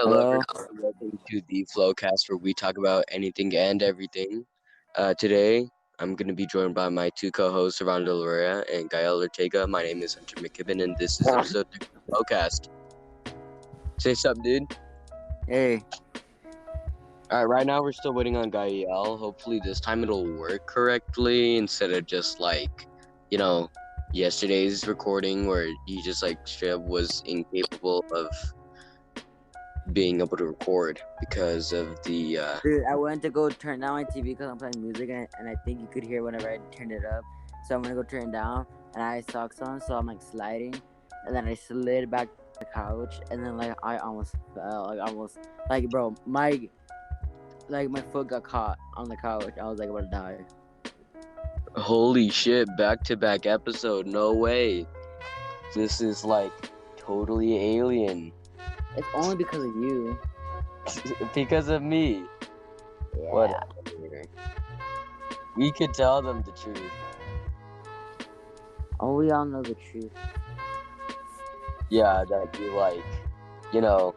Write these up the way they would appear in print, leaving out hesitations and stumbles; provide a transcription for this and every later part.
Hello, Hello. everyone. Welcome to the Flowcast, where we talk about anything and everything. Today, I'm going to be joined by my two co-hosts, Ronda Lorea and Gael Ortega. My name is Hunter McKibben, and this is episode 3 of the Flowcast. Say something, dude. Hey. All right, right now we're still waiting on Gael. Hopefully, this time it'll work correctly instead of just yesterday's recording where he just straight up was incapable of being able to record because of the Dude, I went to go turn down my TV because I'm playing music and I think you could hear whenever I turned it up. So I'm gonna go turn it down and I had socks on, so I'm like sliding and then I slid back to the couch and then I almost fell. Bro, my foot got caught on the couch. I was about to die. holy shit, back-to-back episode. No way. This is totally alien. It's only because of you. Because of me. Yeah. Whatever. We could tell them the truth. Oh, we all know the truth. Yeah, that you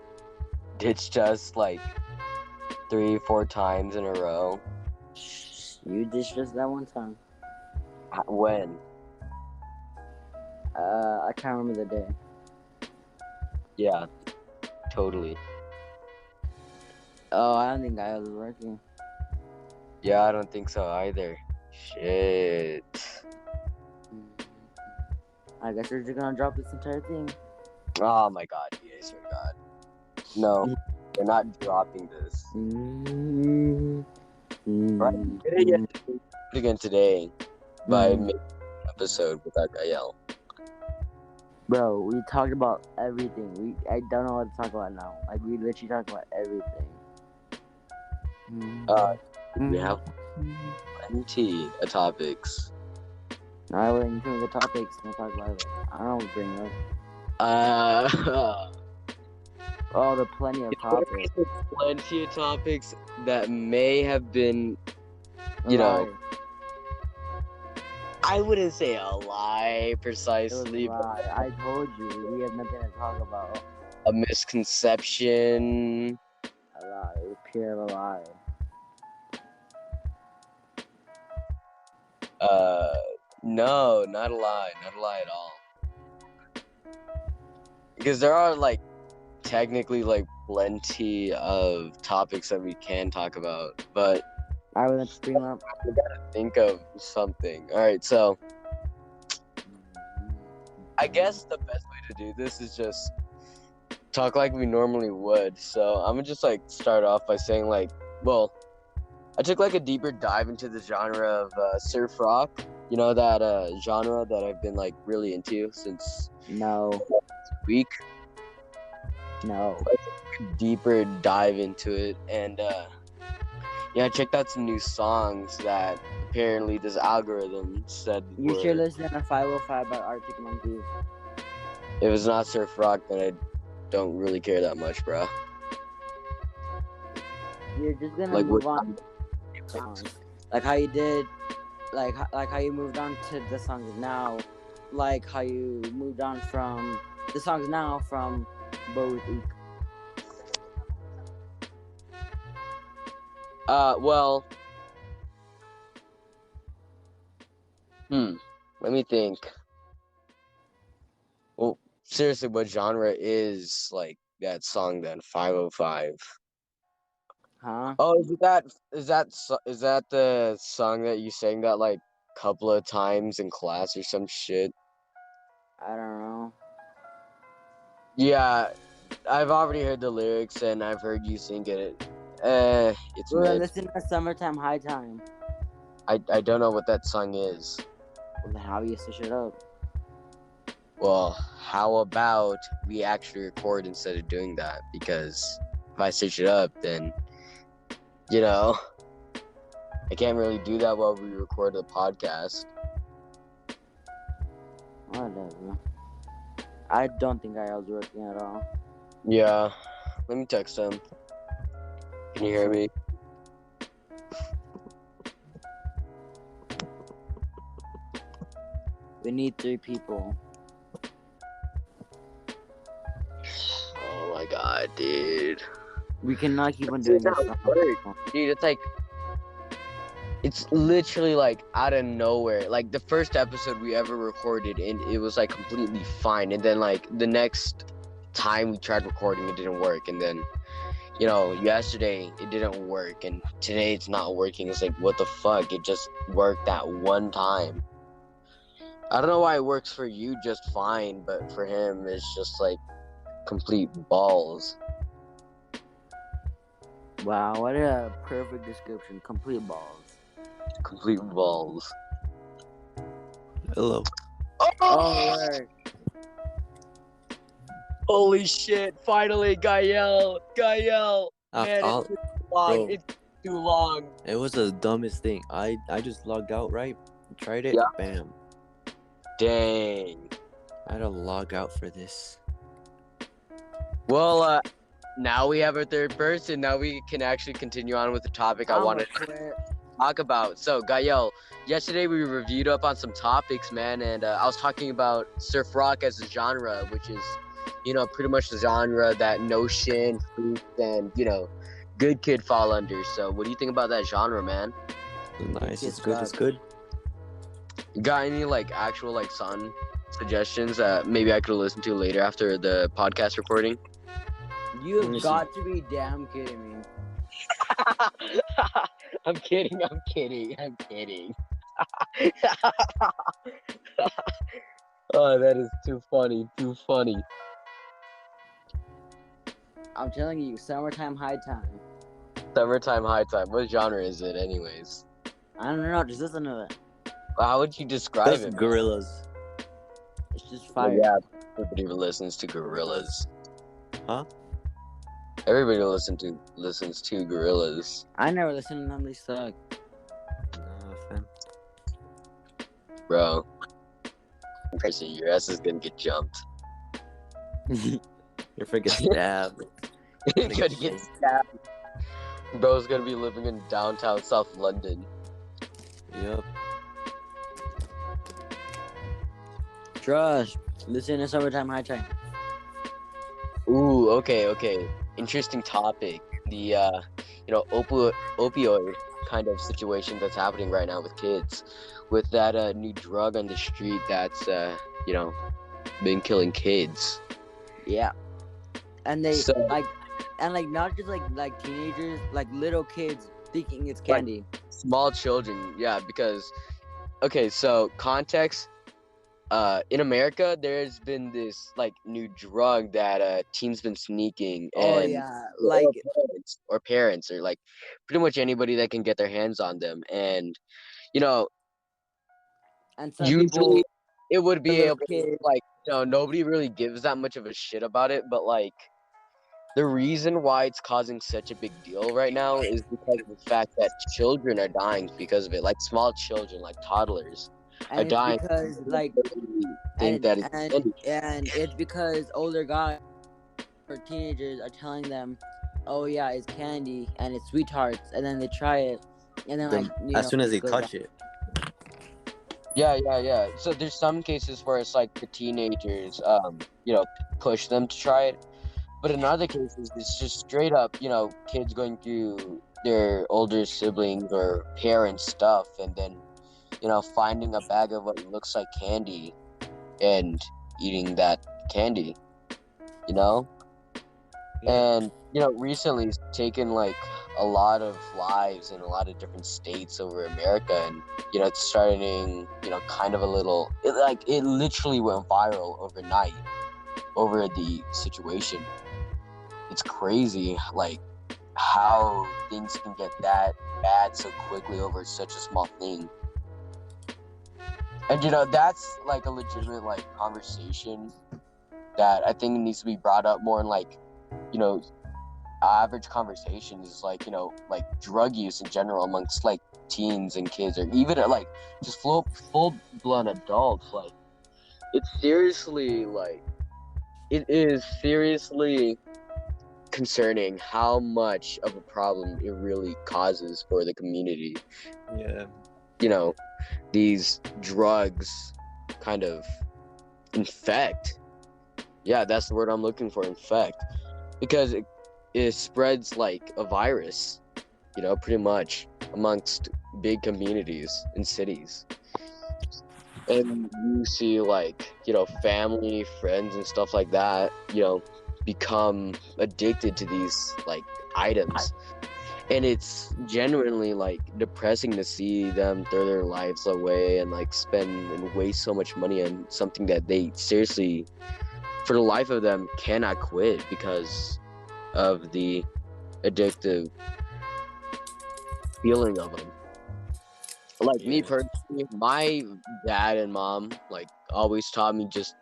ditched us 3-4 times in a row. You ditched us that one time. When? I can't remember the day. Yeah, totally. Oh, I don't think I was working. Yeah, I don't think so either. Shit. I guess we're just gonna drop this entire thing. Oh my god, I swear to God. No, we're not dropping this. Right? We're gonna get to it again today by making an episode without Gael. Bro, we talked about everything. I don't know what to talk about now. We literally talked about everything. We have plenty of topics. Alright, we're into the topics. We'll talk about it. I don't know what to bring up. Oh, there are plenty of topics. Plenty of topics that may have been, I wouldn't say a lie precisely, it was a lie. I told you we have nothing to talk about. A misconception. A lie. It was pure lie. No, not a lie. Not a lie at all. Because there are technically plenty of topics that we can talk about, but I would let's bring up. We gotta think of something. All right, so I guess the best way to do this is just talk like we normally would. So I'm gonna just start off by saying well, I took a deeper dive into the genre of surf rock. You know that genre that I've been really into since No. week. No. Deeper dive into it, and I checked out some new songs that apparently this algorithm said you should listen to 505 by Arctic Monkeys. If it's not surf rock, then I don't really care that much, bro. You're just gonna move on. Like how you did, like how you moved on to the songs now, like how you moved on from the songs now from both. Well, let me think. Well, seriously, what genre is that song then? 505. Huh? Oh, is that the song that you sang that couple of times in class or some shit? I don't know. Yeah, I've already heard the lyrics and I've heard you sing it. It's We're mid. listening to Summertime High Time. I don't know what that song is. Well, then how do you switch it up? Well, how about we actually record instead of doing that? Because if I switch it up, then I can't really do that while we record the podcast. Whatever. I don't think I was working at all. Yeah, let me text him. Can you hear me? We need 3 people. Oh my god, dude. We cannot keep on doing this. Dude, it's like, it's literally like out of nowhere. Like the first episode we ever recorded, and it was like completely fine. And then like the next time we tried recording, it didn't work. And then, you know, yesterday it didn't work, and today it's not working. It's like, what the fuck? It just worked that one time. I don't know why it works for you just fine, but for him it's just like complete balls. Wow, what a perfect description. Complete balls. Complete balls. Hello. Oh, word. Holy shit, finally, Gael. Man, I'll- it's too long. bro. It's too long. It was the dumbest thing. I just logged out, right? Tried it, Yeah. bam. Dang. I had to log out for this. Well, now we have our third person. Now we can actually continue on with the topic I wanted to talk about. So, Gael, yesterday we reviewed up on some topics, man, and I was talking about surf rock as a genre, which is, you know, pretty much the genre that Notion, Freaks, and, you know, Good Kid fall under. So, what do you think about that genre, man? Nice, It's it's good, God. it's good. You got any like actual like song suggestions that maybe I could listen to later after the podcast recording? You Let me have see. got to be damn kidding me. I'm kidding. Oh, that is too funny. I'm telling you, summertime high time. Summertime high time. What genre is it, anyways? I don't know, just listen to it. How would you describe That's it, man? gorillas. It's just fire. Yeah, everybody listens to Gorillas. Huh? Everybody listens to Gorillas, I never listen to them, they suck. Nah, fam. bro. In person, your ass is gonna get jumped. You're freaking stabbed. You're gonna get stabbed. Bro's gonna be living in downtown South London. Yep. Trust. Listen to summertime high time. Ooh, okay. Interesting topic. The you know, opioid kind of situation that's happening right now with kids, with that new drug on the street that's you know, been killing kids. Yeah. And they So- like not just like teenagers, like little kids thinking it's candy. Small children, yeah, because okay, so context. In America, there's been this like new drug that teens been sneaking, Oh and yeah, like parents or like pretty much anybody that can get their hands on them, and you know, and some usually people it would be little able to, kids. like, you know, nobody really gives that much of a shit about it, but like the reason why it's causing such a big deal right now is because of the fact that children are dying because of it, like small children, like toddlers. And are it's dying because like think that it's and it's because older guys or teenagers are telling them, oh yeah, it's candy and it's sweethearts, and then they try it, and then like As soon as they touch it. Yeah. So there's some cases where it's like the teenagers, you know, push them to try it. But in other cases, it's just straight up, you know, kids going through their older siblings or parents' stuff and then, you know, finding a bag of what looks like candy and eating that candy, you know? And, you know, recently it's taken like a lot of lives in a lot of different states over America, and, you know, it's starting, you know, kind of a little, it literally went viral overnight over the situation. It's crazy, like, how things can get that bad so quickly over such a small thing. And, you know, that's like a legitimate like conversation that I think needs to be brought up more in like, you know, average conversations, is like, you know, like drug use in general amongst like teens and kids, or even like just full-blown adults. Like, it's seriously like, it is seriously concerning how much of a problem it really causes for the community. Yeah. You know, these drugs kind of infect. Yeah, that's the word I'm looking for, infect. because it spreads like a virus, pretty much amongst big communities and cities. And you see like, family, friends and stuff like that, become addicted to these like items. And it's genuinely like depressing to see them throw their lives away and like spend and waste so much money on something that they seriously, for the life of them, cannot quit because of the addictive feeling of them. Like me personally, my dad and mom like always taught me just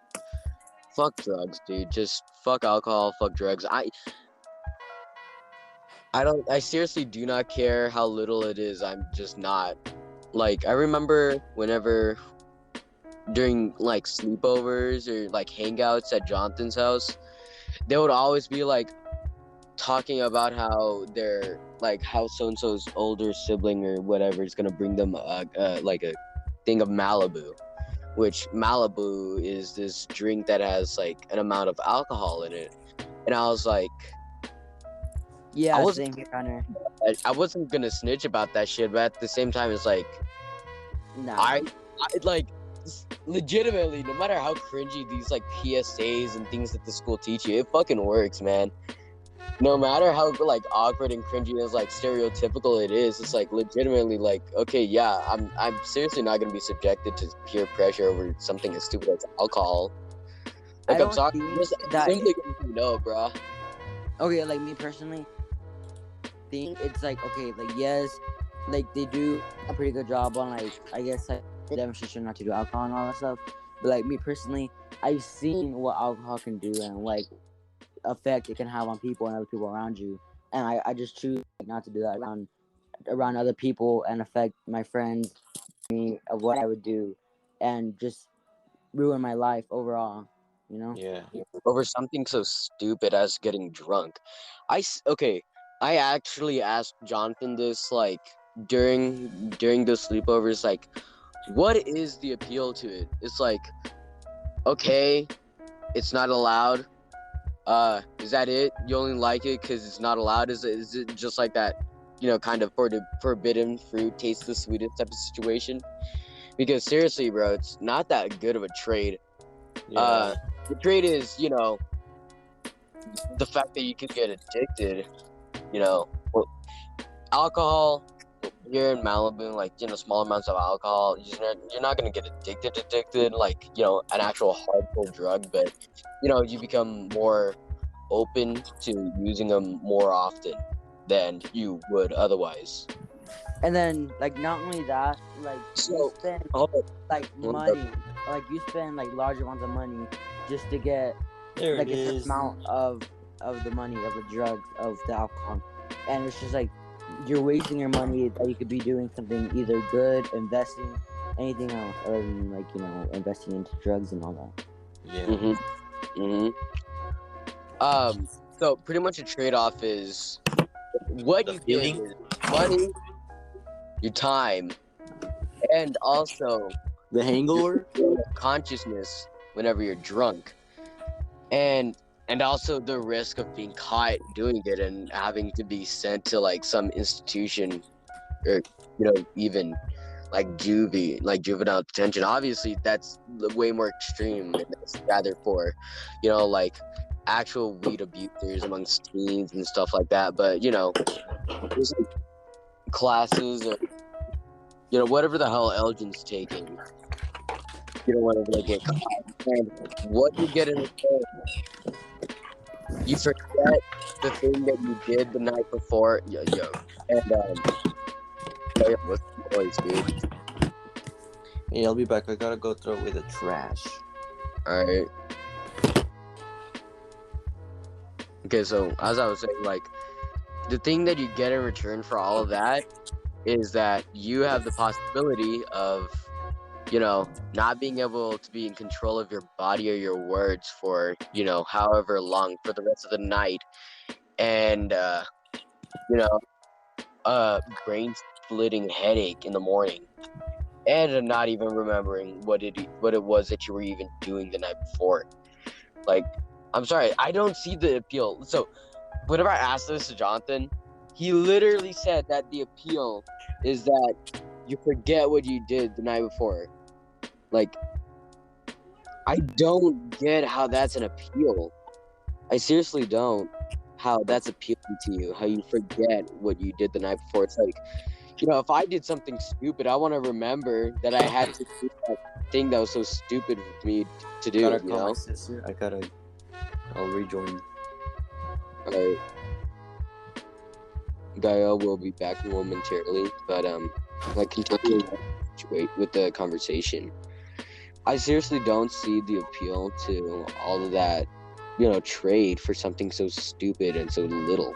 fuck drugs, dude. Just fuck alcohol, fuck drugs. I seriously do not care how little it is. I'm just not. Like, I remember whenever during like sleepovers or like hangouts at Jonathan's house, they would always be like talking about how they're like how so-and-so's older sibling or whatever is gonna bring them like a thing of Malibu, which Malibu is this drink that has like an amount of alcohol in it. And I was like, Yeah, same here, Connor. I wasn't gonna snitch about that shit, but at the same time, it's like, Nah. I like legitimately, no matter how cringy these like PSAs and things that the school teach you, it fucking works, man. No matter how like awkward and cringy as like stereotypical it is, it's like legitimately like, okay, yeah, I'm seriously not gonna be subjected to peer pressure over something as stupid as alcohol. Like, I'm sorry, simply bro. Okay, like me personally, think it's like, okay, like yes, like they do a pretty good job on like, I guess like the demonstration not to do alcohol and all that stuff. But like me personally, I've seen what alcohol can do and like effect it can have on people and other people around you, and I just choose not to do that around other people and affect my friends, me of what I would do, and just ruin my life overall. Yeah. Over something so stupid as getting drunk. Okay, I actually asked Jonathan this like during the sleepovers, like, what is the appeal to it? It's like, okay, it's not allowed. Is that it? You only like it because it's not allowed? Is it just like that, kind of forbidden fruit tastes the sweetest type of situation? Because seriously, bro, it's not that good of a trade. Yeah. The trade is, the fact that you could get addicted, well, alcohol, beer and Malibu, like, small amounts of alcohol, you're not going to get addicted, like, an actual hardcore drug, but, you become more open to using them more often than you would otherwise. And then, like, not only that, like, you spend like money, like you spend like large amounts of money just to get like a certain amount of the money, of the drugs, of the alcohol, and it's just like you're wasting your money that you could be doing something either good, investing, anything else other than like investing into drugs and all that. Yeah. So pretty much a trade-off is what you get is money, your time, and also the hangover, consciousness whenever you're drunk, and also the risk of being caught doing it and having to be sent to like some institution or even like juvenile detention. Obviously that's way more extreme, and that's rather for like actual weed abusers amongst teens and stuff like that. But there's like classes or whatever the hell Elgin's taking, whenever they get caught, and what you get in return, you forget the thing that you did the night before. And what's the noise, dude? Hey, I'll be back. I gotta go throw away the trash. Alright. Okay, so as I was saying, like, the thing that you get in return for all of that is that you have the possibility of, not being able to be in control of your body or your words for, however long, for the rest of the night. And, brain splitting headache in the morning. And not even remembering what it was that you were even doing the night before. Like, I'm sorry, I don't see the appeal. So, whenever I asked this to Jonathan, he literally said that the appeal is that you forget what you did the night before. Like, I don't get how that's an appeal. I seriously don't. How that's appealing to you, how you forget what you did the night before. It's like, if I did something stupid, I want to remember that I had to do that thing that was so stupid for me to do, Gotta call my sister. I'll rejoin. Alright. Gael will be back momentarily, but continuing with the conversation. I seriously don't see the appeal to all of that, trade for something so stupid and so little.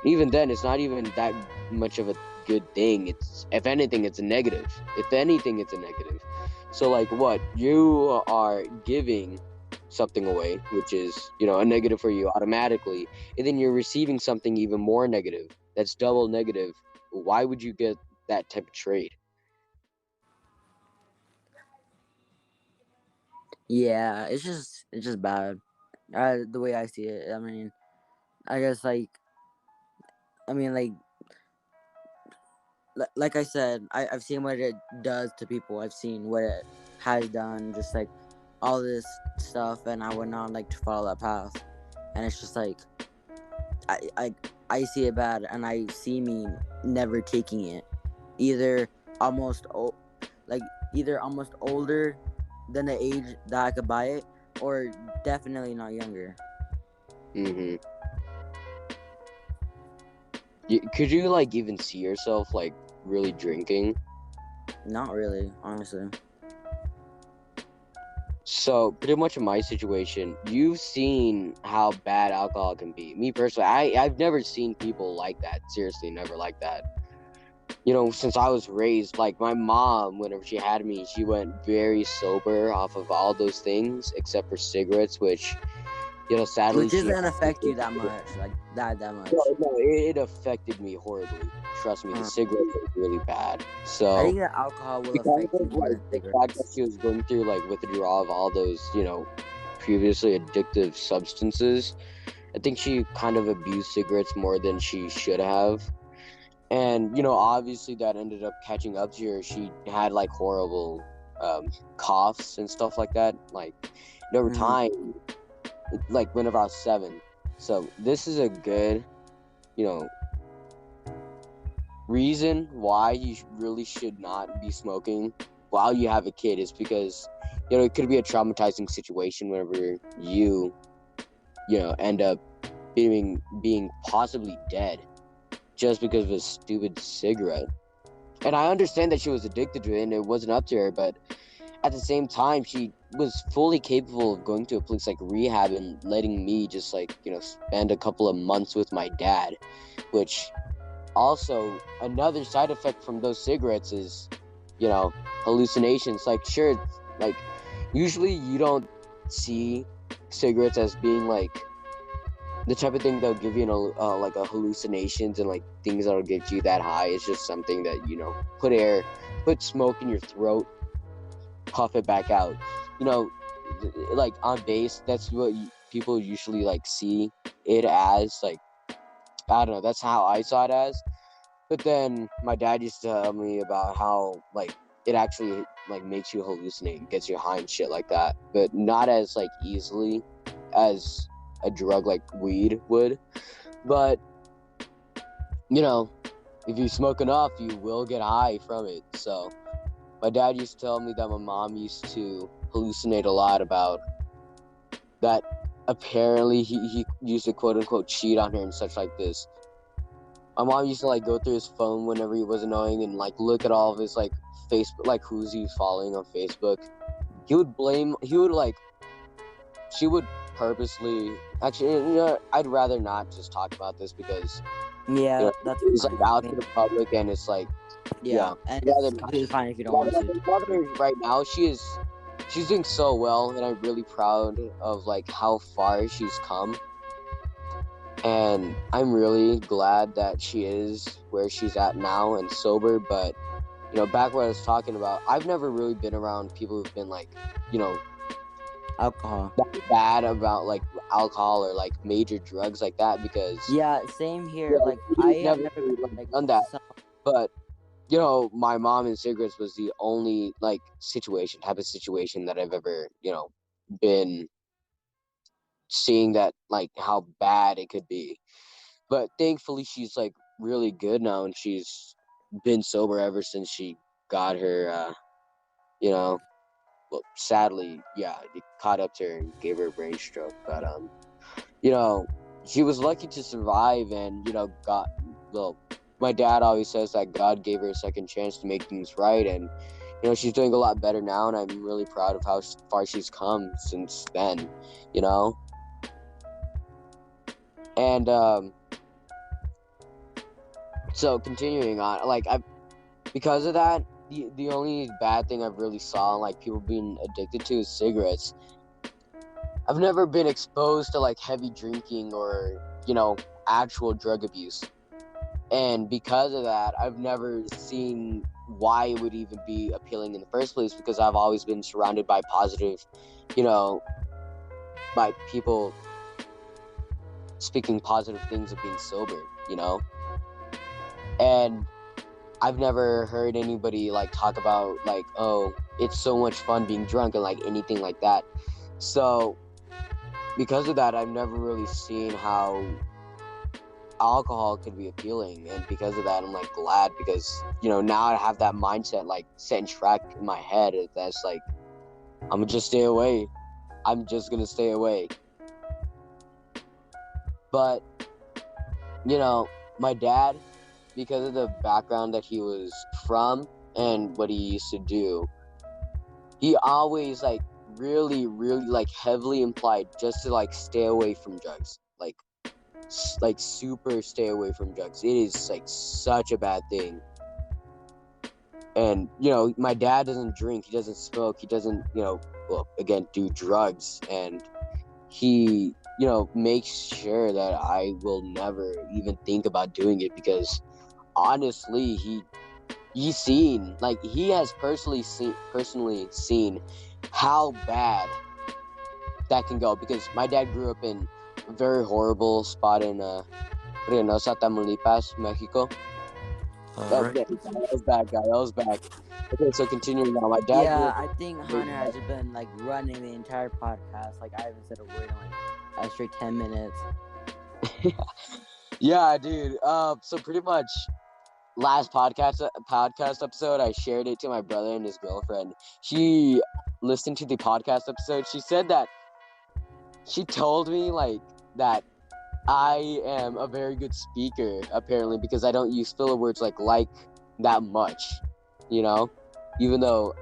And even then, it's not even that much of a good thing. If anything, it's a negative. If anything, it's a negative. So, like, what? You are giving something away, which is, a negative for you automatically, and then you're receiving something even more negative. That's double negative. Why would you get that type of trade? Yeah, it's just bad. The way I see it. I mean, I guess like like I said, I've seen what it does to people. I've seen what it has done, just like all this stuff, and I would not like to follow that path. And it's just like I see it bad, and I see me never taking it. Either almost older than the age that I could buy it, or definitely not younger. Mm-hmm. Could you like even see yourself like really drinking? Not really, honestly. So pretty much in my situation, you've seen how bad alcohol can be. Me personally, I've never seen people like that. Seriously, never like that. Since I was raised, like my mom, whenever she had me, she went very sober off of all those things except for cigarettes, which, sadly, Which doesn't affect you that much, like that much. No, it affected me horribly. Trust me, the cigarettes are really bad. So I think that alcohol will affect you more than the fact that she was going through like withdrawal of all those, previously addictive substances, I think she kind of abused cigarettes more than she should have. And, obviously that ended up catching up to her. She had like horrible coughs and stuff like that. Like, over time, like whenever I was 7. So this is a good, reason why you really should not be smoking while you have a kid is because, it could be a traumatizing situation whenever you, end up being possibly dead just because of a stupid cigarette. And I understand that she was addicted to it and it wasn't up to her, but at the same time, she was fully capable of going to a place like rehab and letting me just like, spend a couple of months with my dad, which also another side effect from those cigarettes is, hallucinations. Like, sure, like usually you don't see cigarettes as being like the type of thing that'll give you like a hallucinations and like things that'll get you that high. It's just something that put smoke in your throat, puff it back out. Like on base, that's what people usually like see it as. Like, I don't know, that's how I saw it as. But then my dad used to tell me about how like it actually like makes you hallucinate, gets you high and shit like that, but not as like easily as a drug like weed would. But if you smoke enough, you will get high from it. So my dad used to tell me that my mom used to hallucinate a lot about that. Apparently he used to quote unquote cheat on her and such like this. My mom used to like go through his phone whenever he was annoying and like look at all of his like Facebook, like who's he following on Facebook. She would purposely, actually, I'd rather not just talk about this because that's it's fine. like out to the public and it's like, and it's completely fine if you don't want to. My mother right now, she's doing so well, and I'm really proud of like how far she's come. And I'm really glad that she is where she's at now and sober. But, back when I was talking about, I've never really been around people who've been like, alcohol that bad about like alcohol or like major drugs like that because Yeah, same here. Like I we've have never never really, been like, like done that. some, But my mom and cigarettes was the only like type of situation that I've ever been seeing that like how bad it could be. But thankfully, she's like really good now, and she's been sober ever since she got her. Well, sadly, yeah, it caught up to her and gave her a brain stroke. But you know, she was lucky to survive, and God. Well, my dad always says that God gave her a second chance to make things right, and she's doing a lot better now, and I'm really proud of how far she's come since then. You know, and so continuing on, like because of that, the only bad thing I've really saw like people being addicted to is cigarettes. I've never been exposed to like heavy drinking or actual drug abuse, and because of that, I've never seen why it would even be appealing in the first place because I've always been surrounded by positive, by people speaking positive things of being sober, and I've never heard anybody like talk about like, oh, it's so much fun being drunk and like anything like that. So because of that, I've never really seen how alcohol could be appealing, and because of that, I'm like glad because now I have that mindset like set in track in my head that's like I'm gonna just stay away. I'm just gonna stay away. But my dad, because of the background that he was from and what he used to do, he always like really, really like heavily implied just to like stay away from drugs, like super stay away from drugs. It is like such a bad thing. And my dad doesn't drink, he doesn't smoke, he doesn't again do drugs, and he makes sure that I will never even think about doing it because honestly he has personally seen how bad that can go because my dad grew up in a very horrible spot in Reynosa, Tamaulipas, Mexico. Alright. That was bad, guy. That was bad. Okay, so continuing on, my dad grew yeah, up. I think Hunter has been like running the entire podcast. Like I haven't said a word in like a straight 10 minutes. Yeah, dude. So pretty much last podcast episode, I shared it to my brother and his girlfriend. She listened to the podcast episode. She said that she told me like that I am a very good speaker apparently because I don't use filler words like that much, even though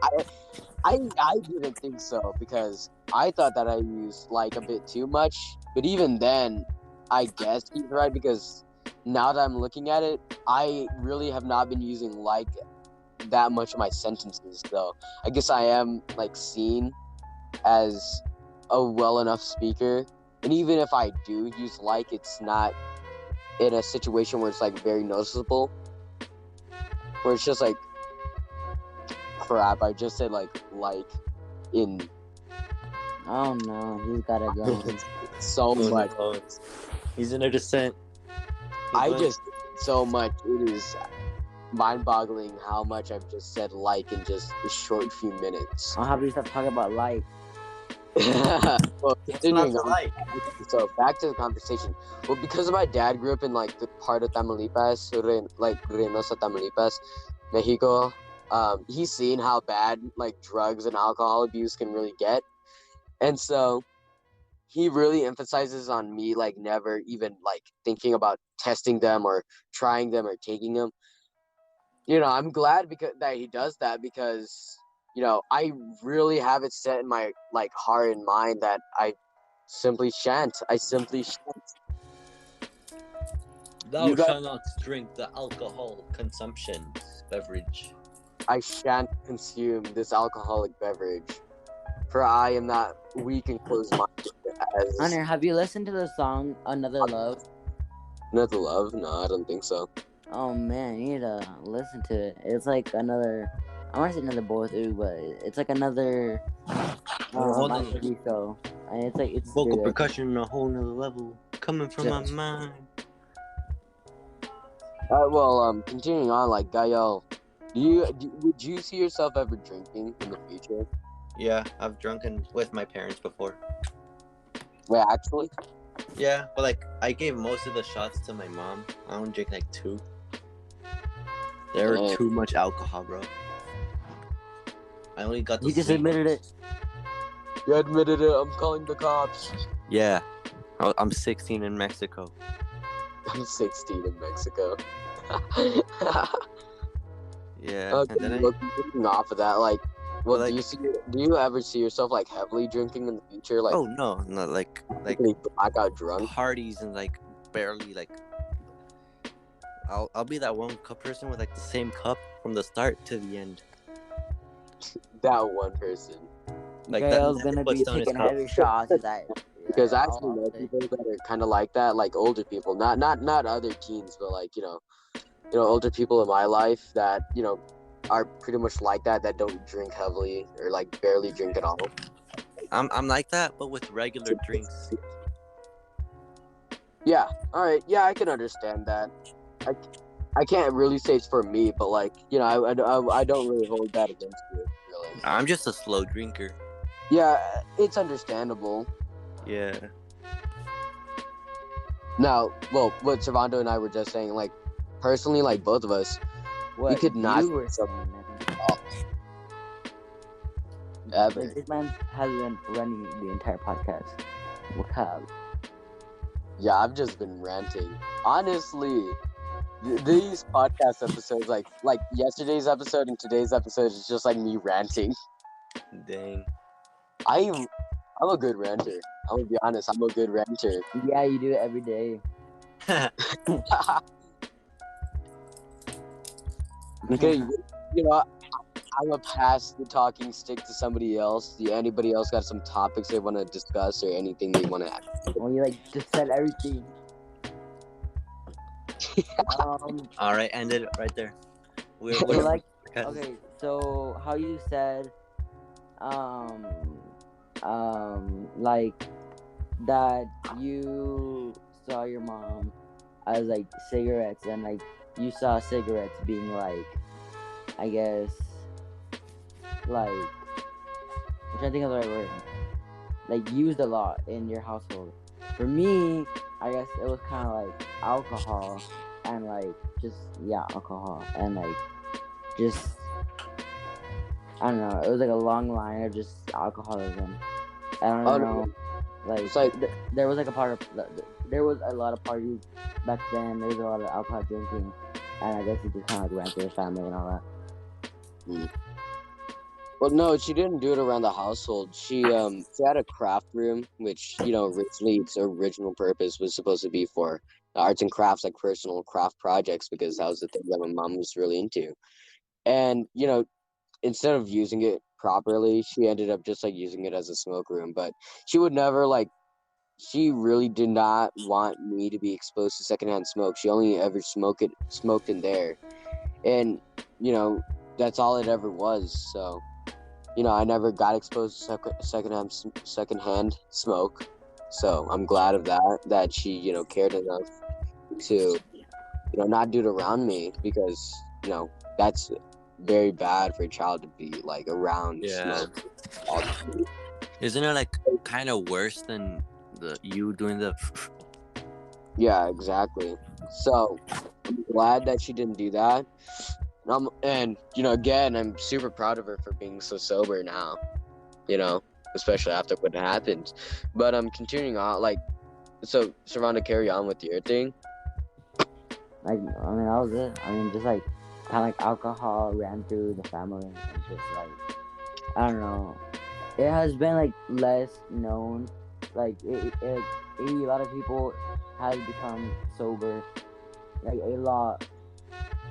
I didn't think so because I thought that I used like a bit too much, but even then I guess he's right because now that I'm looking at it, I really have not been using like that much of my sentences, though. I guess I am like seen as a well enough speaker, and even if I do use like, it's not in a situation where it's like very noticeable, where it's just like crap. I just said like in Oh no, he's gotta go. so much. No. He's in a descent. I just so much. It is mind-boggling how much I've just said like in just a short few minutes. I'll have you stop talking about life. Well, It's not the light. So back to the conversation. Well, because my dad grew up in like the part of Tamaulipas, like Reynosa, Tamaulipas, Mexico, he's seen how bad like drugs and alcohol abuse can really get, and so he really emphasizes on me like never even like thinking about testing them or trying them or taking them. I'm glad because that he does that because I really have it set in my like heart and mind that I simply shan't. Thou You guys, shalt not drink the alcohol consumption beverage. I shan't consume this alcoholic beverage, for I am not weak and closed-minded as Hunter, have you listened to the song Another Love? Another Love. No, I don't think so. Oh man, you need to listen to it. It's like another, I want to say another boy with ooh, but it's like another Hold on. TV show. And it's like it's Vocal good. percussion on a whole nother level coming from my Just- mind. Well, continuing on, like, Gael, would you see yourself ever drinking in the future? Yeah, I've drunken with my parents before. Wait, actually? Yeah, but like I gave most of the shots to my mom. I only drink like 2. There were Dang. too much alcohol, bro. I only got the He just sweet admitted ones. it. You admitted it. I'm calling the cops. Yeah, I'm 16 in Mexico. I'm 16 in Mexico. Yeah, Okay, and then look, moving off of that, like, well, like- do you ever see yourself like heavily drinking in the future, like, oh no, not like really blackout drunk? parties and like barely like. I'll be that one cup person with like the same cup from the start to the end. That one person. Like Gael's that gonna puts be down his taking cup. heavy shots at that. Because I Yeah, actually know I'll say. people that are kind of like that, like older people, not other teens, but like older people in my life that are pretty much like that don't drink heavily or like barely drink at all. I'm like that, but with regular drinks. Yeah, all right, yeah, I can understand that. I can't really say it's for me, but like I don't really hold that against you, really. I'm just a slow drinker. Yeah, it's understandable. Yeah. Now, well, what Servando and I were just saying, like, personally, like, both of us, What could not you were so- saying, man. ever. Like, this man has been running the entire podcast. Wow. Yeah, I've just been ranting. Honestly, these podcast episodes, like yesterday's episode and today's episode, is just like me ranting. Dang. I'm a good ranter. I'm gonna be honest. I'm a good ranter. Yeah, you do it every day. Okay, I'm gonna pass the talking stick to somebody else. Do anybody else got some topics they want to discuss or anything they want to add? Well, you like just said everything. All right, ended it right there. We're So like, okay. okay, so how you said, like that you saw your mom as like cigarettes and like you saw cigarettes being like, I guess, like, I'm trying to think of the right word, like used a lot in your household. For me, I guess it was kind of like alcohol and like just alcohol and like just I don't know. It was like a long line of just alcoholism. I don't Oh, know. Like, It's like- there was like a part of there was a lot of parties back then. There was a lot of alcohol drinking, and I guess it just kind of like ran through the family and all that. Well, no, she didn't do it around the household. She had a craft room, which originally its original purpose was supposed to be for arts and crafts, like personal craft projects, because that was the thing that my mom was really into. And instead of using it properly, she ended up just like using it as a smoke room. But she would never like. She really did not want me to be exposed to secondhand smoke. She only ever smoked in there, and that's all it ever was. So. I never got exposed to secondhand smoke, so I'm glad of that she cared enough to not do it around me, because that's very bad for a child to be like around smoke. Isn't it like kind of worse than you doing the? Yeah, exactly. So I'm glad that she didn't do that. And again, I'm super proud of her for being so sober now, especially after what happened. But I'm continuing on, like, so Savannah, carry on with your thing. Like, I mean, that was it. I mean, just like kind of like alcohol ran through the family and just like I don't know. It has been like less known. Like a lot of people have become sober. Like a lot.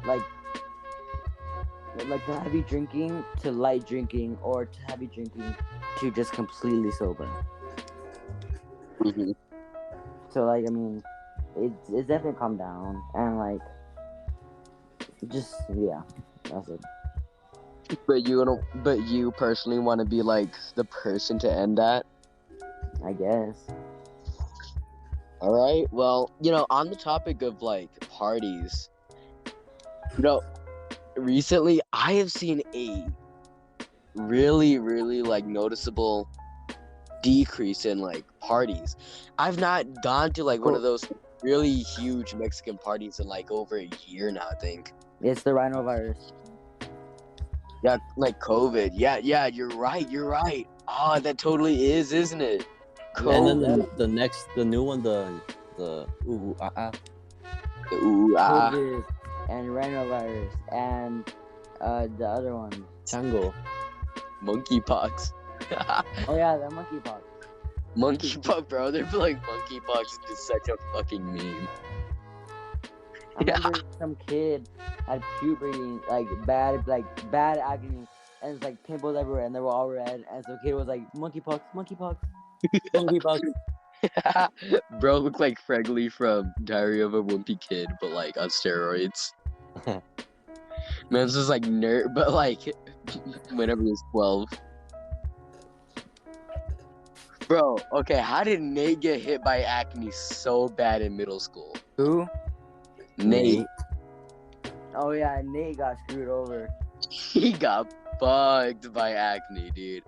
Like the heavy drinking to light drinking, or to heavy drinking to just completely sober. Mm-hmm. So like, I mean, it's definitely calmed down, and like, just that's it. But you personally want to be like the person to end that? I guess. All right. Well, on the topic of like parties, you know, recently I have seen a really, really like noticeable decrease in like parties. I've not gone to like one of those really huge Mexican parties in like over a year now, I think. It's the rhinovirus. Yeah, like COVID. Yeah, you're right. Oh, that totally is, isn't it? And then COVID. the new one, the Ooh, COVID and rhinovirus and the other one. Chango. monkeypox. Oh yeah, the monkeypox. Monkeypox, bro. They're like monkeypox is just such a fucking meme. I remember some kid had puberty, like bad acne, and it's like pimples everywhere, and they were all red. And so the kid was like, monkeypox. Monkeypox. Bro looked like Fregley from Diary of a Wimpy Kid, but like on steroids. Man's just like nerd, but like whenever he was 12. Bro, okay, how did Nate get hit by acne so bad in middle school? Who? Nate. Oh yeah, Nate got screwed over. He got bugged by acne, dude.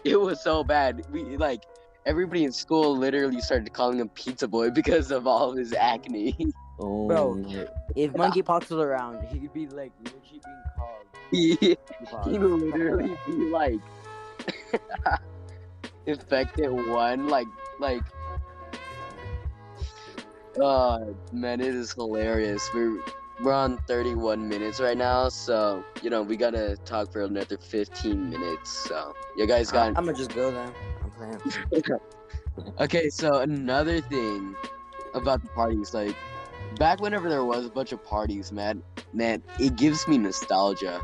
It was so bad. We like everybody in school literally started calling him Pizza Boy because of all of his acne. Oh, Bro, if monkeypox was around, he could be like literally being called. He monkeypox. would literally be like infected one, like man, it is hilarious. We're on 31 minutes right now, so we gotta talk for another 15 minutes. So you guys got. I'm gonna just go then. I'm playing. Okay, so another thing about the parties, like back whenever there was a bunch of parties, man, it gives me nostalgia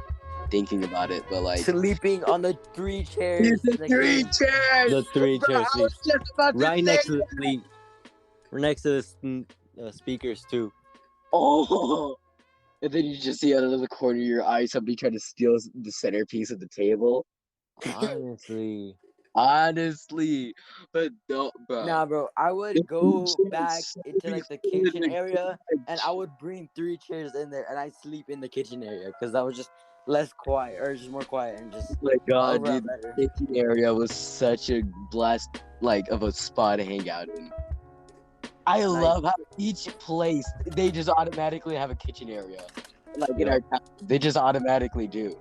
thinking about it. But like sleeping on the 3 chairs. The 3 chairs. The 3 Bro, chairs. I was just about to Right say next to that. the sleep. We're next to the speakers too. Oh, and then you just see out of the corner of your eye somebody trying to steal the centerpiece of the table. Honestly, but don't, bro. Nah, bro, I would go back into like the kitchen area, and I would bring 3 chairs in there, and I sleep in the kitchen area because that was just less quiet, or just more quiet, and just Oh my god, overall dude, better. the kitchen area was such a blast, like of a spot to hang out in. I love how each place they just automatically have a kitchen area. Like in our town, they just automatically do.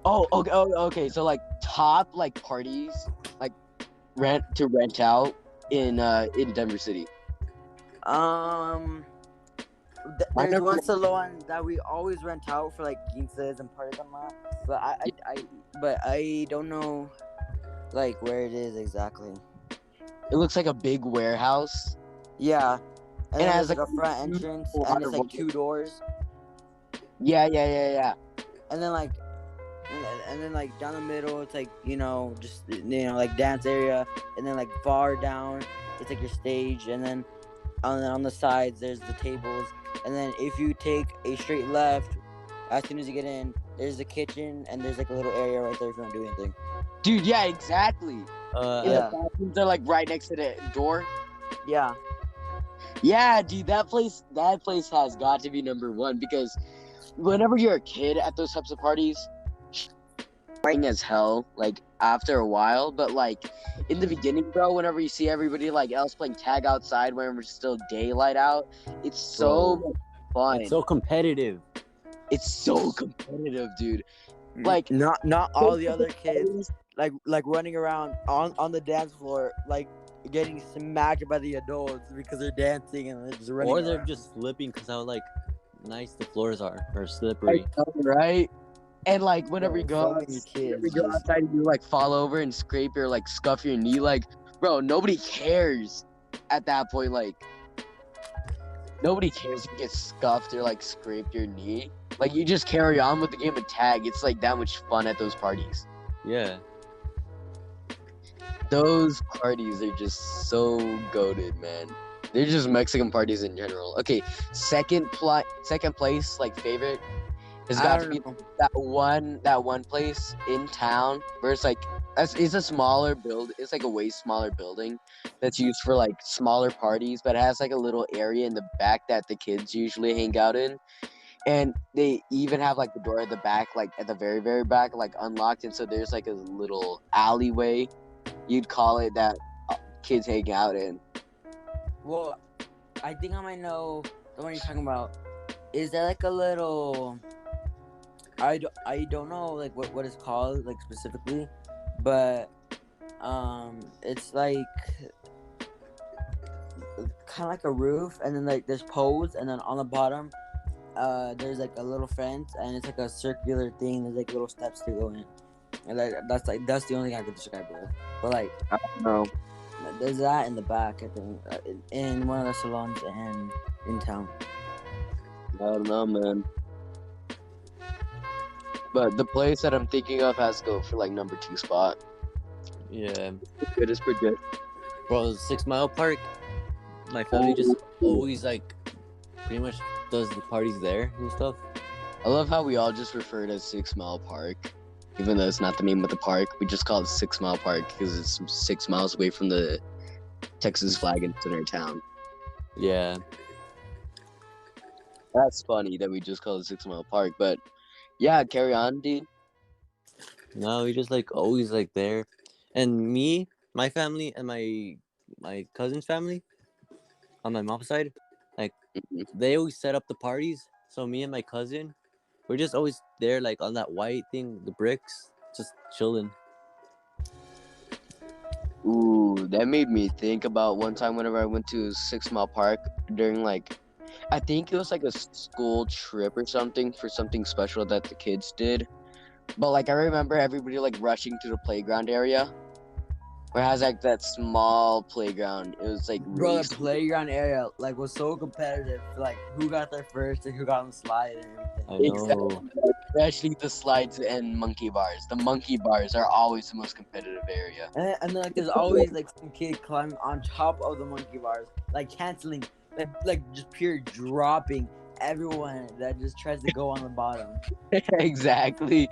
Oh, okay. So like top like parties, like rent out in Denver City. There's one salon that we always rent out for like quinces and parties and that, but I don't know like where it is exactly. It looks like a big warehouse. Yeah, and it it has has like a front entrance, and it's like 2 doors. Yeah. And then like down the middle, it's like just like dance area, and then like far down, it's like your stage, and then on the sides there's the tables, and then if you take a straight left, as soon as you get in, there's the kitchen, and there's like a little area right there if you don't do anything. Dude, yeah, exactly. Yeah. The bathrooms are like right next to the door. Yeah. Yeah, dude, that place has got to be number 1 because whenever you're a kid at those types of parties, boring as hell, like after a while, but like in the beginning, bro, whenever you see everybody like else playing tag outside whenever it's still daylight out, it's so much fun. It's so competitive. It's so competitive, dude. Like not all the other kids like running around on the dance floor like getting smacked by the adults because they're dancing and they're just running Or they're around. just slipping because how like nice the floors are or slippery. Right? And like whenever you So go, many kids outside and you like fall over and scrape your like scuff your knee, like bro, nobody cares at that point. Like nobody cares if you get scuffed or like scraped your knee. Like you just carry on with the game of tag. It's like that much fun at those parties. Yeah. Those parties are just so goated, man. They're just Mexican parties in general. Okay, second place, like favorite, It's I got to don't be know. that one place in town where it's like it's a smaller build. It's like a way smaller building that's used for like smaller parties, but it has like a little area in the back that the kids usually hang out in. And they even have like the door at the back, like at the very, very back, like unlocked. And so there's like a little alleyway, you'd call it, that kids hang out in. Well, I think I might know the one you're talking about. Is there like a little? I don't know like what it's called like specifically, but it's like kind of like a roof, and then like there's poles, and then on the bottom, there's like a little fence, and it's like a circular thing. There's like little steps to go in, and that's the only thing I could describe it with. But like I don't know. there's that in the back, I think, in one of the salons in town. I don't know, man. But the place that I'm thinking of has to go for like number 2 spot. Yeah. It is pretty good. Bro, 6 Mile Park. My family just always like pretty much does the parties there and stuff. I love how we all just refer to 6 Mile Park, even though it's not the name of the park. We just call it 6 Mile Park because it's 6 miles away from the Texas flag in center town. Yeah. That's funny that we just call it 6 Mile Park, but yeah, carry on, dude. No, we just like always like there. And me, my family, and my cousin's family on my mom's side, like they always set up the parties. So me and my cousin, we're just always there, like on that white thing, the bricks, just chilling. Ooh, that made me think about one time whenever I went to 6 Mile Park during like, I think it was like a school trip or something for something special that the kids did. But like I remember everybody like rushing to the playground area where it has like that small playground. It was like Bro, really the playground area like was so competitive. Like who got there first and who got on the slide and everything. I know. Exactly. Especially the slides and monkey bars. The monkey bars are always the most competitive area. And then like there's always like some kid climbing on top of the monkey bars, like canceling, like just pure dropping everyone that just tries to go on the bottom. Exactly.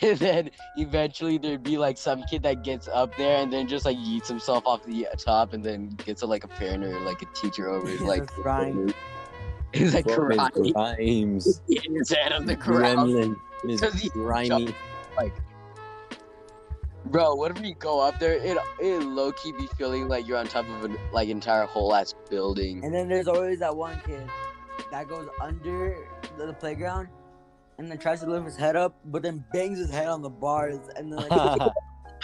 And then eventually there'd be like some kid that gets up there and then just like yeets himself off the top and then gets a, like a parent or like a teacher over his like crying. He's like Bro, crying. Miss Grimes. In his head of the crowd. Gremlin. Miss Because he Grimy. Like, bro, whenever you go up there, it low key be feeling like you're on top of an like entire whole ass building. And then there's always that one kid that goes under the playground and then tries to lift his head up, but then bangs his head on the bars and then like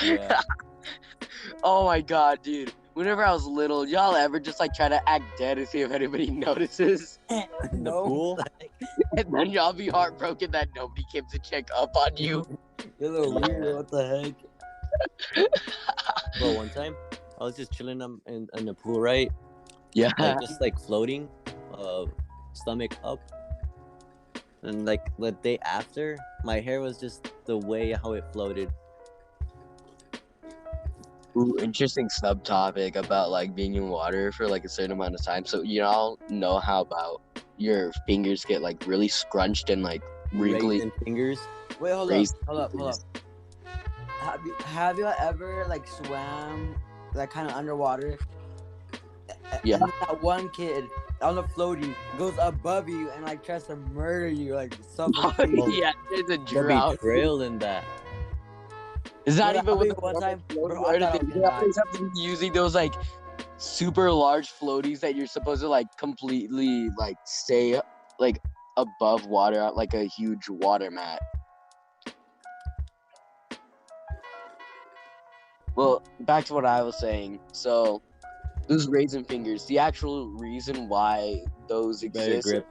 Yeah. Oh my god, dude. Whenever I was little, y'all ever just like try to act dead to see if anybody notices? In the no, pool. And then y'all be heartbroken that nobody came to check up on you. you're a little Yeah. weird. What the heck? Bro, one time I was just chilling in the pool, right? Yeah. Like just like floating, stomach up. And like the day after, my hair was just the way how it floated. Ooh, interesting subtopic about like being in water for like a certain amount of time. So you all know how about your fingers get like really scrunched and like wrinkly. Raisin fingers. Wait, hold Raised up. Have you ever like swam like kind of underwater? Yeah. And that one kid on the floaty goes above you and like tries to murder you, like suffocate. Yeah, there's a The drought. betrayal in that. It's not Bro, even with the one time, floaty bro, or I thought I anything. was You gonna always have to be using those like super large floaties that you're supposed to like completely like stay like above water, like a huge water mat. Well, back to what I was saying. So, those raisin fingers, the actual reason why those Better exist. grip.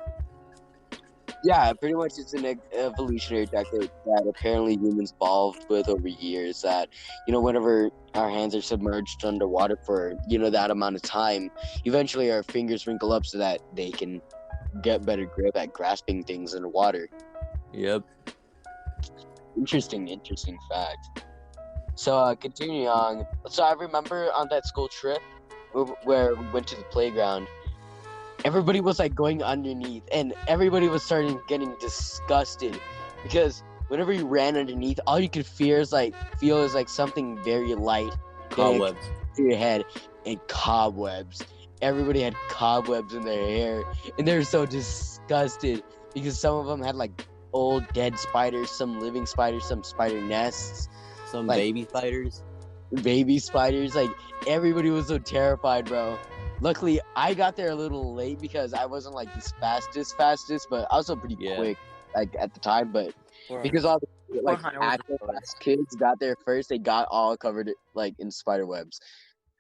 Yeah, pretty much it's an evolutionary tactic that apparently humans evolved with over years. That, you know, whenever our hands are submerged underwater for, you know, that amount of time, eventually our fingers wrinkle up so that they can get better grip at grasping things underwater. Yep. Interesting fact. So, continuing on. So, I remember on that school trip where we went to the playground, everybody was like going underneath and everybody was getting disgusted because whenever you ran underneath, all you could feel is like something very light getting Cobwebs. to your head, and cobwebs. Everybody had cobwebs in their hair, and they were so disgusted because some of them had like old dead spiders, some living spiders, some spider nests, Some like baby spiders. baby spiders. Like everybody was so terrified, bro. Luckily, I got there a little late because I wasn't like this fastest, but I was still pretty Yeah. quick, like at the time. But Or because all the like Hunter was actual the fast kids got there first, they got all covered like in spider webs.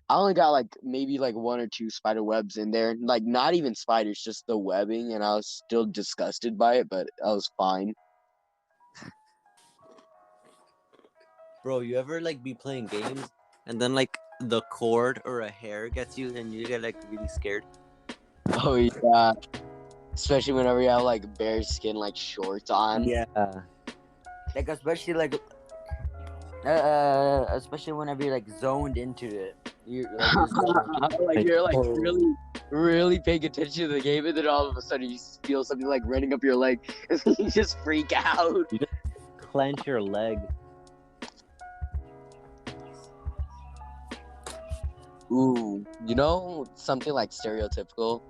I only got like maybe like one or two spider webs in there, like not even spiders, just the webbing, and I was still disgusted by it, but I was fine. Bro, you ever like be playing games and then like the cord or a hair gets you and you get like really scared? Oh yeah, especially whenever you have like bare skin like shorts on. Yeah. like especially whenever you're like zoned into it. You're like just Like you're like oh. really paying attention to the game, and then all of a sudden you feel something like running up your leg, and you just freak out. You just clench your leg. Ooh, you know something like stereotypical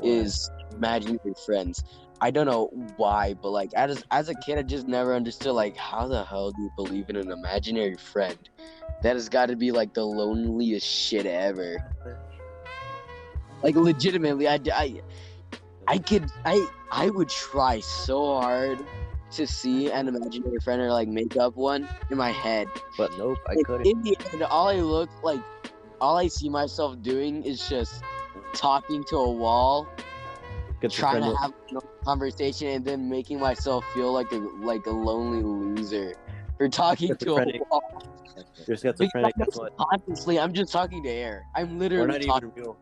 is imaginary friends. I don't know why, but like as a kid, I just never understood like how the hell do you believe in an imaginary friend? That has got to be like the loneliest shit ever. Like legitimately, I would try so hard to see an imaginary friend or like make up one in my head. But nope, I And couldn't. in the end, all I see myself doing is just talking to a wall, trying to have a conversation, and then making myself feel like a lonely loser for talking to a wall. You're schizophrenic. That's what. Honestly, I'm just talking to air. I'm literally We're not talking. even real.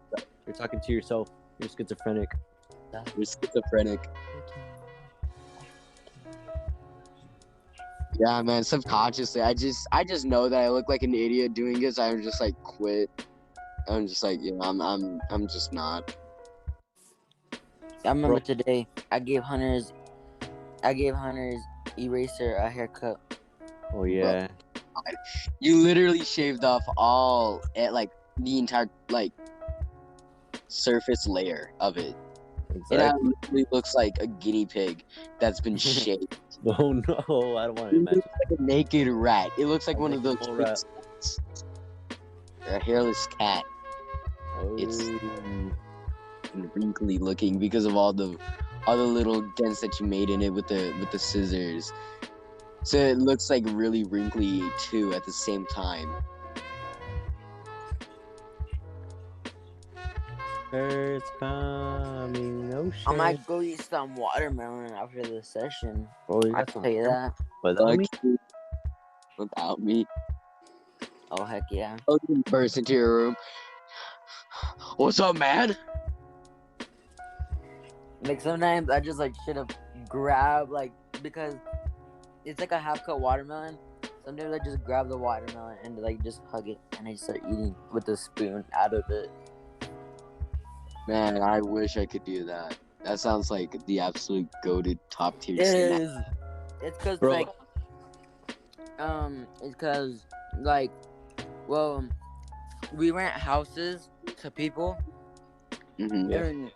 You're talking to yourself. You're schizophrenic. You're schizophrenic. Yeah, man. Subconsciously, I just know that I look like an idiot doing this. I'm just like quit. I'm just like, you know, I'm just not. I remember today I gave Hunter's eraser a haircut. Oh yeah. You literally shaved off all like the entire like surface layer of it. Exactly. It literally looks like a guinea pig that's been shaved. Oh no, I don't want to It imagine. looks like a naked rat. It looks like A one of those naked rat. or a hairless cat. Oh. It's wrinkly looking because of all the little dents that you made in it with the scissors. So it looks like really wrinkly too at the same time. It's coming. Oh I shit. might go eat some watermelon after the session. Bro, you I got can some tell you that. without me? Without me. Oh heck yeah. Oh, you burst into your room. What's up, man? Like sometimes I just like should have grabbed like because it's like a half cut watermelon. Sometimes I just grab the watermelon and like just hug it and I just start eating with the spoon out of it. Man, I wish I could do that. That sounds like the absolute goated top tier It snack. is. It's cause Bro. like it's cause like well we rent houses to people Mm-hmm.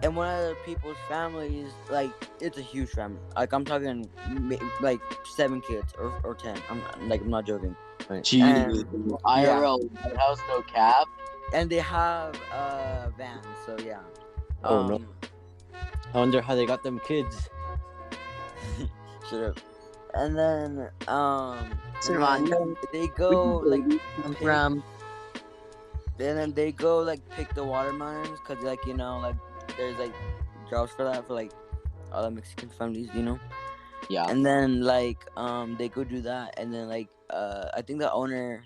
and one of the people's families like it's a huge family. Like I'm talking like 7 kids or 10. I'm not joking. Jeez, IRL house, no cap. And they have vans, so yeah. Oh no. I wonder how they got them kids. Shut up. And then they go like from. And then they go like pick the watermelons because like you know like there's like jobs for that for like all the Mexican families, you know. Yeah. And then like they go do that and then like I think the owner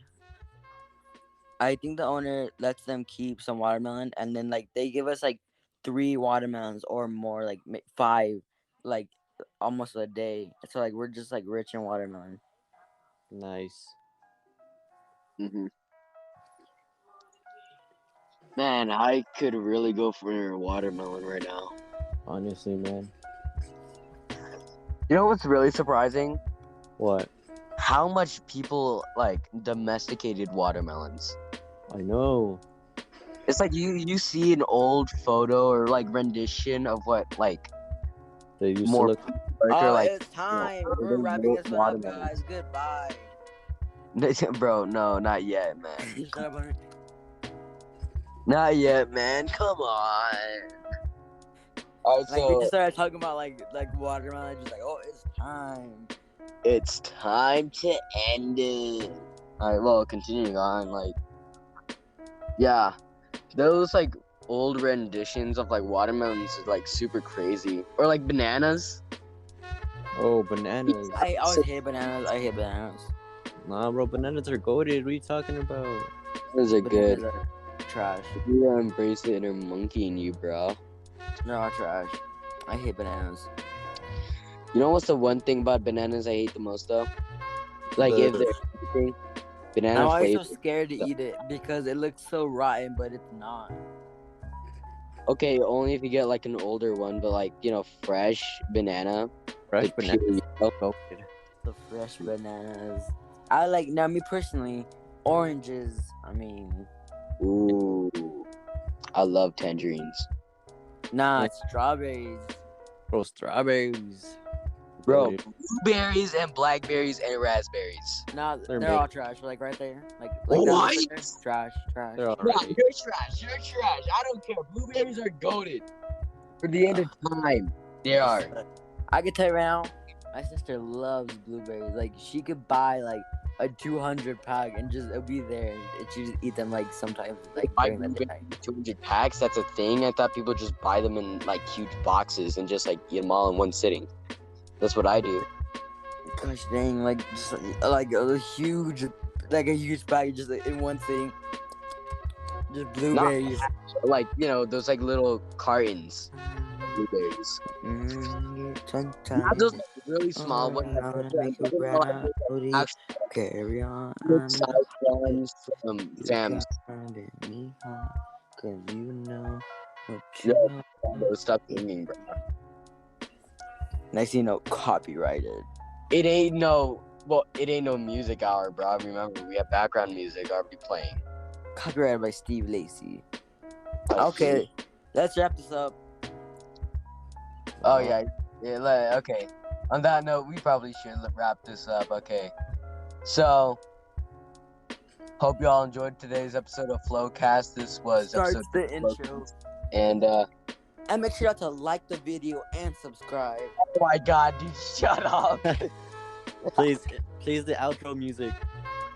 lets them keep some watermelon and then like they give us like 3 watermelons or more, like 5, like almost a day. So like we're just like rich in watermelon. Nice. Mm-hmm. Man, I could really go for a watermelon right now. Honestly, man. You know what's really surprising? What? How much people like domesticated watermelons. I know. It's like you see an old photo or like rendition of what like They used more to look. or like It's time. you know, We're wrapping this one up, watermelons. guys. Goodbye. Bro, no, not yet, man. Shut up, Hunter. Not yet, man. Come on. Alright, Like we just so started talking about like watermelon, just like, oh, it's time. it's time to end it. Alright, well, continuing on, like, yeah, those like old renditions of like watermelons is like super crazy, or like bananas. Oh, bananas. I always hate bananas. I hate bananas. Nah, bro, bananas are goated. What are you talking about? Those are good. Bananas are trash. You gotta embrace the inner monkey in you, bro. They're all trash. I hate bananas. You know what's the one thing about bananas I hate the most though? Like if The- they're anything, banana I'm always so flavor. scared to eat it because it looks so rotten, but it's not. Okay, only if you get like an older one, but like fresh banana. Fresh like, bananas pure are yellow. goated. The fresh bananas. I like, now me personally, oranges. I mean, Ooh, I love tangerines, nah, it's strawberries. Bro, strawberries. bro. Goated. Blueberries and blackberries and raspberries. Nah, They're they're mid. all trash. Like right there. Like What? that right there. Trash, trash. They're Nah, alright. you're trash. You're trash. I don't care. Blueberries are goaded. For the end of time, they are. I can tell you right now, my sister loves blueberries. Like she could buy like a 200 pack and just it'll be there, and she just eat them like sometimes like Buy during the day. blueberries 200 packs. That's a thing. I thought people just buy them in like huge boxes and just like eat them all in one sitting. That's what I do. Gosh dang, like just like a huge bag just like, in one sitting. Just blueberries. Like those like little cartons. Blueberries. Not those like, really small ones. Actually, Carry on. size ones from Sam's. Cause you know what Yo, you bro, stop singing, bro. Next thing you know, copyrighted. It ain't no music hour, bro. Remember, we have background music already playing. Copyrighted by Steve Lacy. Okay, let's wrap this up. Oh yeah. Okay. On that note, we probably should wrap this up. Okay. So, hope you all enjoyed today's episode of Flowcast. This was Starts episode the 2 of intro. Flowcast. And And make sure to like the video and subscribe. oh my god, dude, shut up. Please the outro music.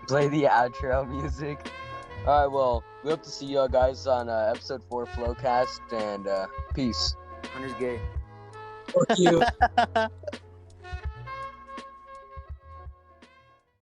Play the outro music. Alright, well, we hope to see you all guys on episode 4 of Flowcast, and peace. Hunter's gay. Fuck you.